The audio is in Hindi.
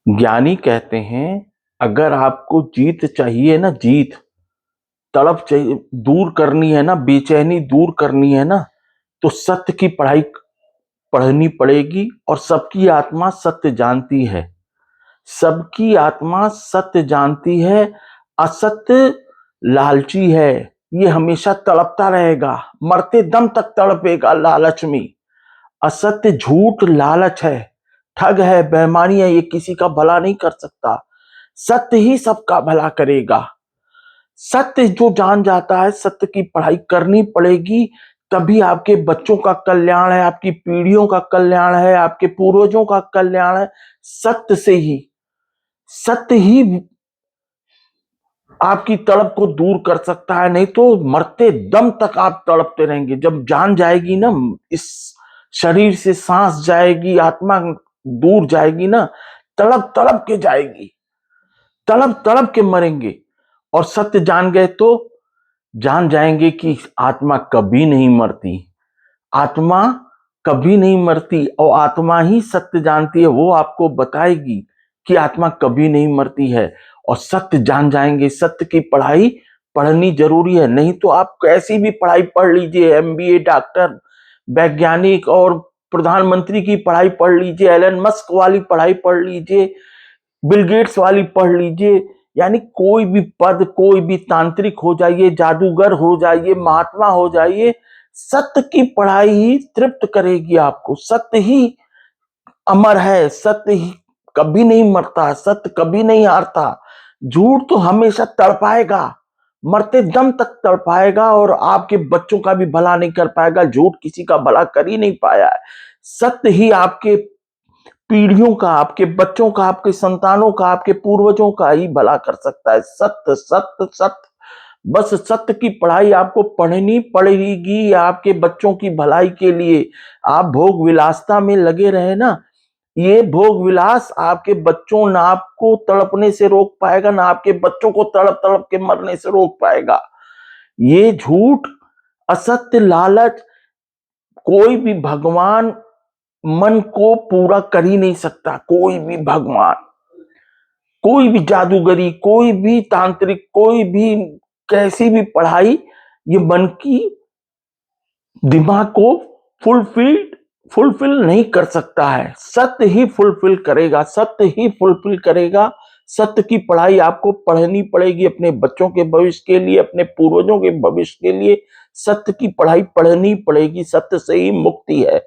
ज्ञानी कहते हैं, अगर आपको जीत चाहिए ना, जीत तड़प चाहिए दूर करनी है ना, बेचैनी दूर करनी है ना, तो सत्य की पढ़ाई पढ़नी पड़ेगी। और सबकी आत्मा सत्य जानती है, सबकी आत्मा सत्य जानती है। असत्य लालची है, ये हमेशा तड़पता रहेगा, मरते दम तक तड़पेगा लालच में। असत्य झूठ लालच है, ठग है, बेईमानी है, ये किसी का भला नहीं कर सकता। सत्य ही सबका भला करेगा। सत्य जो जान जाता है, सत्य की पढ़ाई करनी पड़ेगी, तभी आपके बच्चों का कल्याण है, आपकी पीढ़ियों का कल्याण है, आपके पूर्वजों का कल्याण है। सत्य से ही, सत्य ही आपकी तड़प को दूर कर सकता है, नहीं तो मरते दम तक आप तड़पते रहेंगे। जब जान जाएगी ना, इस शरीर से सांस जाएगी, आत्मा दूर जाएगी ना, तड़प तड़प के जाएगी, तड़प तड़प के मरेंगे। और सत्य जान गए तो जान जाएंगे कि आत्मा कभी नहीं मरती, आत्मा कभी नहीं मरती। और आत्मा ही सत्य जानती है, वो आपको बताएगी कि आत्मा कभी नहीं मरती है। और सत्य जान जाएंगे। सत्य की पढ़ाई पढ़नी जरूरी है, नहीं तो आप कैसी भी पढ़ाई पढ़ लीजिए, एमबीए, डॉक्टर, वैज्ञानिक और प्रधानमंत्री की पढ़ाई पढ़ लीजिए, एलन मस्क वाली पढ़ाई पढ़ लीजिए, बिल गेट्स वाली पढ़ लीजिए, यानी कोई भी पद, कोई भी तांत्रिक हो जाइए, जादूगर हो जाइए, महात्मा हो जाइए, सत्य की पढ़ाई ही तृप्त करेगी आपको। सत्य ही अमर है, सत्य ही कभी नहीं मरता, सत्य कभी नहीं हारता। झूठ तो हमेशा तड़पाएगा, मरते दम तक तड़पाएगा, और आपके बच्चों का भी भला नहीं कर पाएगा। झूठ किसी का भला कर ही नहीं पाया है। सत्य ही आपके पीढ़ियों का, आपके बच्चों का, आपके संतानों का, आपके पूर्वजों का ही भला कर सकता है। सत्य सत्य सत्य, बस सत्य की पढ़ाई आपको पढ़नी पड़ेगी आपके बच्चों की भलाई के लिए। आप भोग विलासता में लगे रहे ना, ये भोग विलास आपके बच्चों ना आपको तड़पने से रोक पाएगा, ना आपके बच्चों को तड़प तड़प के मरने से रोक पाएगा। ये झूठ, असत्य, लालच, कोई भी भगवान मन को पूरा कर ही नहीं सकता। कोई भी भगवान, कोई भी जादूगरी, कोई भी तांत्रिक, कोई भी कैसी भी पढ़ाई, ये मन की दिमाग को फुलफिल फुलफिल नहीं कर सकता है। सत्य ही फुलफिल करेगा, सत्य ही फुलफिल करेगा। सत्य की पढ़ाई आपको पढ़नी पड़ेगी, अपने बच्चों के भविष्य के लिए, अपने पूर्वजों के भविष्य के लिए। सत्य की पढ़ाई पढ़नी पड़ेगी, सत्य से ही मुक्ति है।